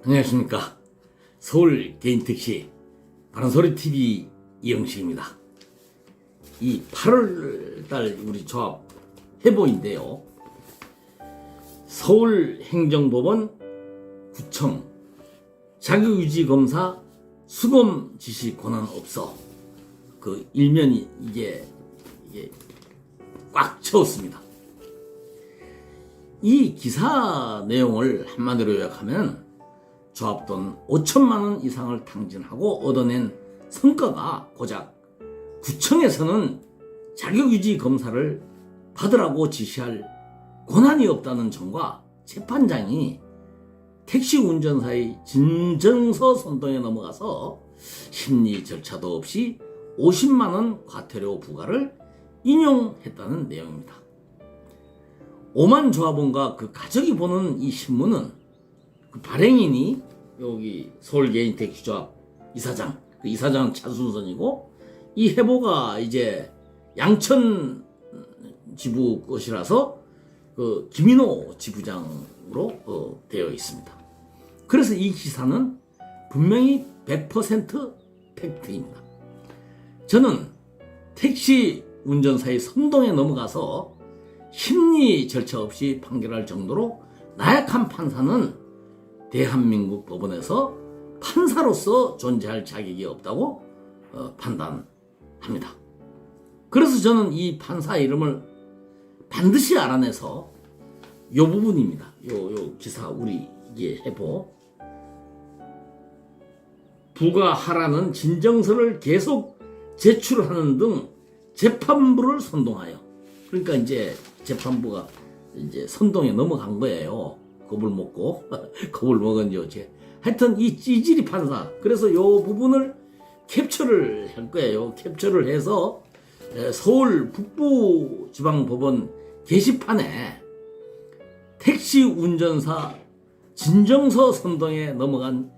안녕하십니까. 서울 개인택시 바른소리TV 이영식입니다. 이 8월달 우리 조합 해보인데요. 서울행정법원 구청 자격유지검사 수검 지시 권한 없어, 그 일면이 이게 꽉 채웠습니다. 이 기사 내용을 한마디로 요약하면 조합돈 5천만 원 이상을 탕진하고 얻어낸 성과가 고작 구청에서는 자격유지 검사를 받으라고 지시할 권한이 없다는 점과 재판장이 택시 운전사의 진정서 선동에 넘어가서 심리 절차도 없이 50만 원 과태료 부과를 인용했다는 내용입니다. 오만 조합원과 그 가족이 보는 이 신문은 그 발행인이 여기 서울개인택시조합 이사장, 그 이사장은 차순선이고, 이 해보가 이제 양천 지부 것이라서 그 김인호 지부장으로 되어 있습니다. 그래서 이 기사는 분명히 100% 팩트입니다. 저는 택시 운전사의 선동에 넘어가서 심리 절차 없이 판결할 정도로 나약한 판사는 대한민국 법원에서 판사로서 존재할 자격이 없다고 판단합니다. 그래서 저는 이 판사 이름을 반드시 알아내서 요 부분입니다. 요 기사 우리 이게 해보 부과하라는 진정서를 계속 제출하는 등 재판부를 선동하여, 그러니까 이제 재판부가 이제 선동에 넘어간 거예요. 겁을 먹고 겁을 먹은 여제. 하여튼 이 찌질이 판사, 그래서 요 부분을 캡처를 할 거예요. 캡처를 해서 서울 북부지방법원 게시판에 택시 운전사 진정서 선동에 넘어간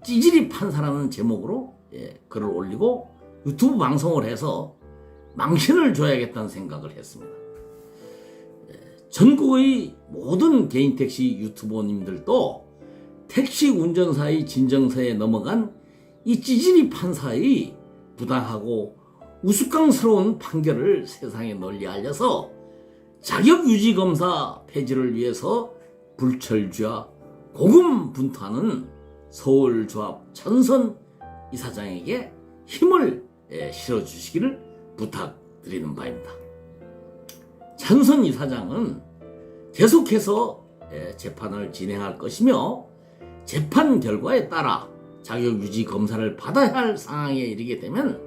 찌질이 판사라는 제목으로 글을 올리고 유튜브 방송을 해서 망신을 줘야겠다는 생각을 했습니다. 전국의 모든 개인택시 유튜버님들도 택시 운전사의 진정서에 넘어간 이 찌질이 판사의 부당하고 우스꽝스러운 판결을 세상에 널리 알려서 자격유지검사 폐지를 위해서 불철주야 고군분투하는 서울조합 전선 이사장에게 힘을 실어주시기를 부탁드리는 바입니다. 전선 이사장은 계속해서 재판을 진행할 것이며, 재판 결과에 따라 자격유지 검사를 받아야 할 상황에 이르게 되면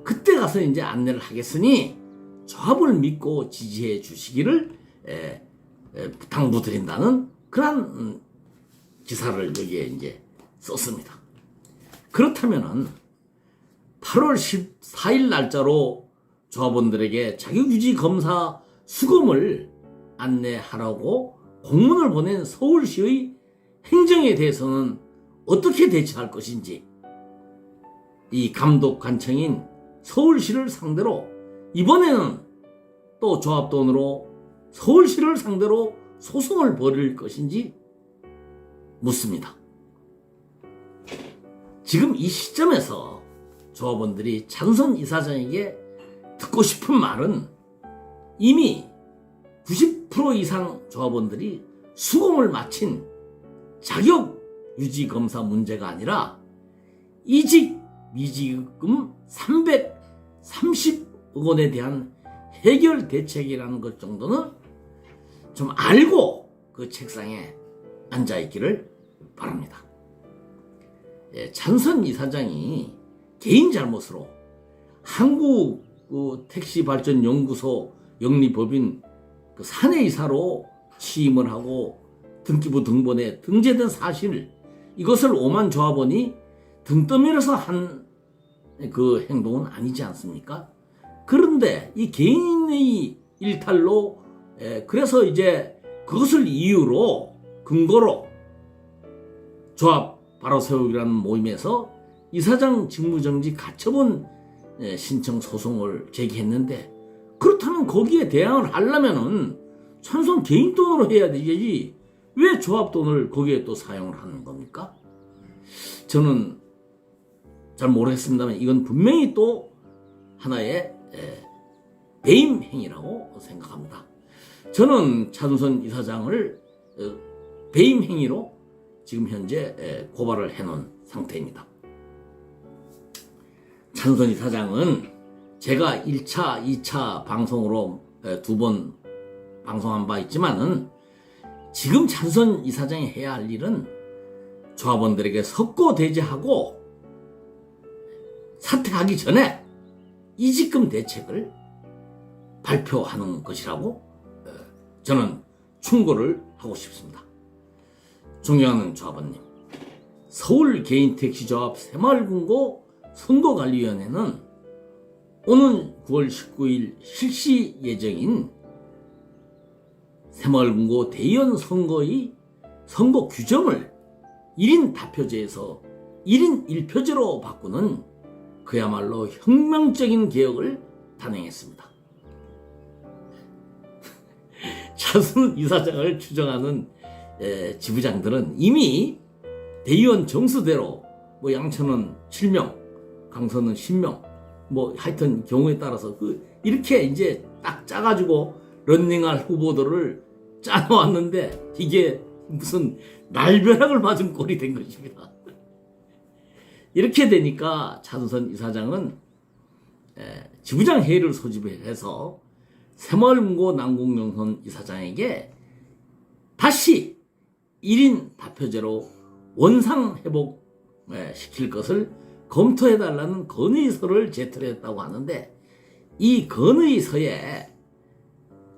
그때 가서 이제 안내를 하겠으니 조합을 믿고 지지해 주시기를 당부드린다는 그런 기사를 여기에 이제 썼습니다. 그렇다면은 8월 14일 날짜로 조합원들에게 자격유지 검사 수검을 안내하라고 공문을 보낸 서울시의 행정에 대해서는 어떻게 대처할 것인지, 이 감독관청인 서울시를 상대로 이번에는 또 조합돈으로 서울시를 상대로 소송을 벌일 것인지 묻습니다. 지금 이 시점에서 조합원들이 전선 이사장에게 듣고 싶은 말은, 이미 90% 이상 조합원들이 수검을 마친 자격유지검사 문제가 아니라 이직 미지급 330억 원에 대한 해결 대책이라는 것 정도는 좀 알고 그 책상에 앉아있기를 바랍니다. 전선 이사장이 개인 잘못으로 한국 택시발전연구소 영리법인 그 사내이사로 취임을 하고 등기부 등본에 등재된 사실, 이것을 오만 조합원이 등 떠밀어서 한 그 행동은 아니지 않습니까? 그런데 이 개인의 일탈로 그래서 이제 그것을 이유로 근거로 조합 바로 세우기라는 모임에서 이사장 직무정지 가처분 신청 소송을 제기했는데, 그렇다면 거기에 대항을 하려면은 찬성 개인 돈으로 해야 되지, 왜 조합 돈을 거기에 또 사용을 하는 겁니까? 저는 잘 모르겠습니다만 이건 분명히 또 하나의 배임 행위라고 생각합니다. 저는 차준선 이사장을 배임 행위로 지금 현재 고발을 해놓은 상태입니다. 차준선 이사장은 제가 1차, 2차 방송으로 2번 방송한 바 있지만은 지금 차준선 이사장이 해야 할 일은 조합원들에게 석고대죄하고 사퇴하기 전에 이직금 대책을 발표하는 것이라고 저는 충고를 하고 싶습니다. 존경하는 조합원님, 서울개인택시조합 새마을금고 선거관리위원회는 오는 9월 19일 실시 예정인 새마을금고 대의원 선거의 선거 규정을 1인 다표제에서 1인 1표제로 바꾸는 그야말로 혁명적인 개혁을 단행했습니다. 차순 이사장을 추정하는 지부장들은 이미 대의원 정수대로 뭐 양천은 7명, 강서는 10명, 뭐 하여튼 경우에 따라서 이렇게 이제 딱 짜가지고 런닝할 후보들을 짜놓았는데 이게 무슨 날벼락을 맞은 꼴이 된 것입니다. 이렇게 되니까 차준선 이사장은 지부장 회의를 소집해서 새마을금고 남궁영선 이사장에게 다시 1인 다표제로 원상회복 시킬 것을 검토해달라는 건의서를 제출했다고 하는데, 이 건의서에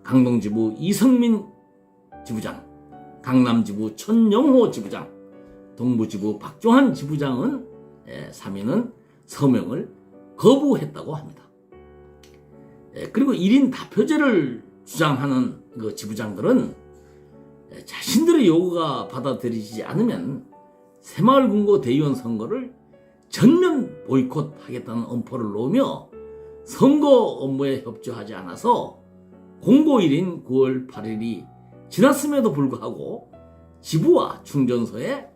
강동지부 이성민 지부장, 강남지부 천영호 지부장, 동부지부 박종환 지부장은 3인은 서명을 거부했다고 합니다. 그리고 1인 다표제를 주장하는 그 지부장들은 자신들의 요구가 받아들이지 않으면 새마을금고 대의원 선거를 전면 보이콧하겠다는 엄포를 놓으며 선거 업무에 협조하지 않아서 공고일인 9월 8일이 지났음에도 불구하고 지부와 충전소에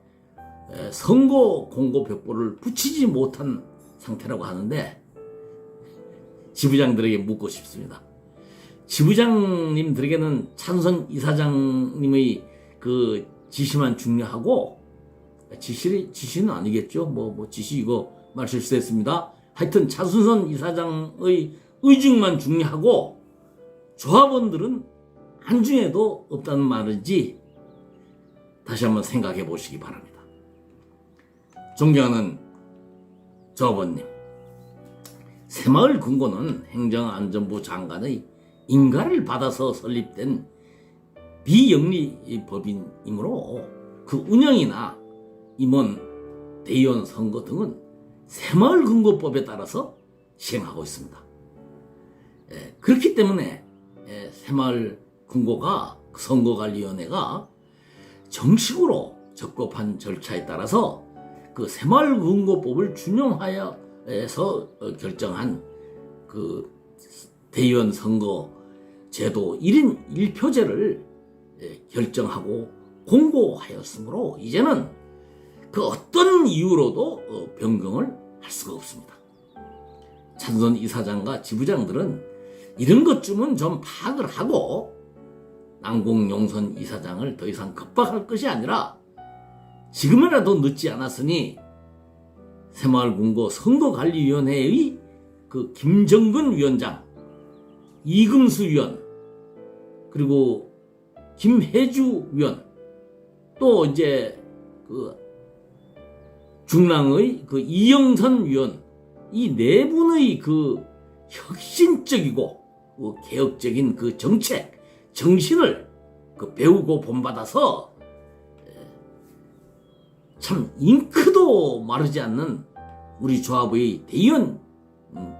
선거 공고 벽보를 붙이지 못한 상태라고 하는데, 지부장들에게 묻고 싶습니다. 지부장님들에게는 차준선 이사장님의 그 지시만 중요하고, 지시는 아니겠죠. 지시 이거 말 실수했습니다. 하여튼 차준선 이사장의 의중만 중요하고 조합원들은 안중에도 없다는 말인지 다시 한번 생각해 보시기 바랍니다. 존경하는 조합원님, 새마을금고는 행정안전부 장관의 인가를 받아서 설립된 비영리 법인이므로 그 운영이나 임원, 대의원 선거 등은 새마을금고법에 따라서 시행하고 있습니다. 그렇기 때문에 새마을금고가 선거관리위원회가 정식으로 적법한 절차에 따라서 그 새마을금고법을 준용하여서 결정한 그 대의원 선거 제도 1인 1표제를 결정하고 공고하였으므로 이제는 그 어떤 이유로도 변경을 할 수가 없습니다. 차준선 이사장과 지부장들은 이런 것쯤은 좀 파악을 하고 남궁영선 이사장을 더 이상 겁박할 것이 아니라 지금이라도 늦지 않았으니 새마을금고 선거관리위원회의 그 김정근 위원장, 이금수 위원, 그리고 김혜주 위원, 또 이제 그 중랑의 그 이영선 위원, 이 네 분의 그 혁신적이고 개혁적인 그 정책, 정신을 그 배우고 본받아서 참 잉크도 마르지 않는 우리 조합의 대의원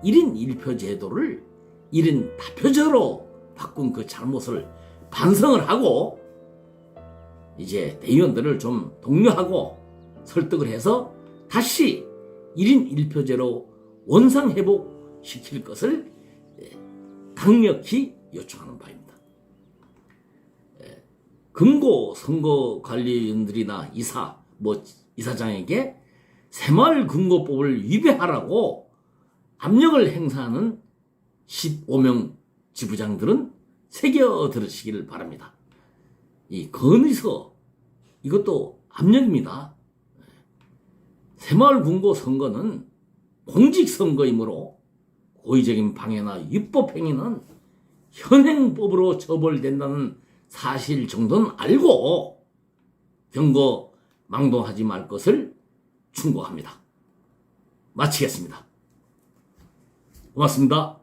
1인 1표 제도를 1인 다표제로 바꾼 그 잘못을 반성을 하고 이제 대의원들을 좀 독려하고 설득을 해서 다시 1인 1표제로 원상회복시킬 것을 강력히 요청하는 바입니다. 금고 선거관리위원들이나 이사장에게 새마을금고법을 위배하라고 압력을 행사하는 15명 지부장들은 새겨 들으시기를 바랍니다. 이 건의서 이것도 압력입니다. 새마을금고 선거는 공직선거이므로 고의적인 방해나 위법행위는 현행법으로 처벌된다는 사실 정도는 알고 경고 망동하지 말 것을 충고합니다. 마치겠습니다. 고맙습니다.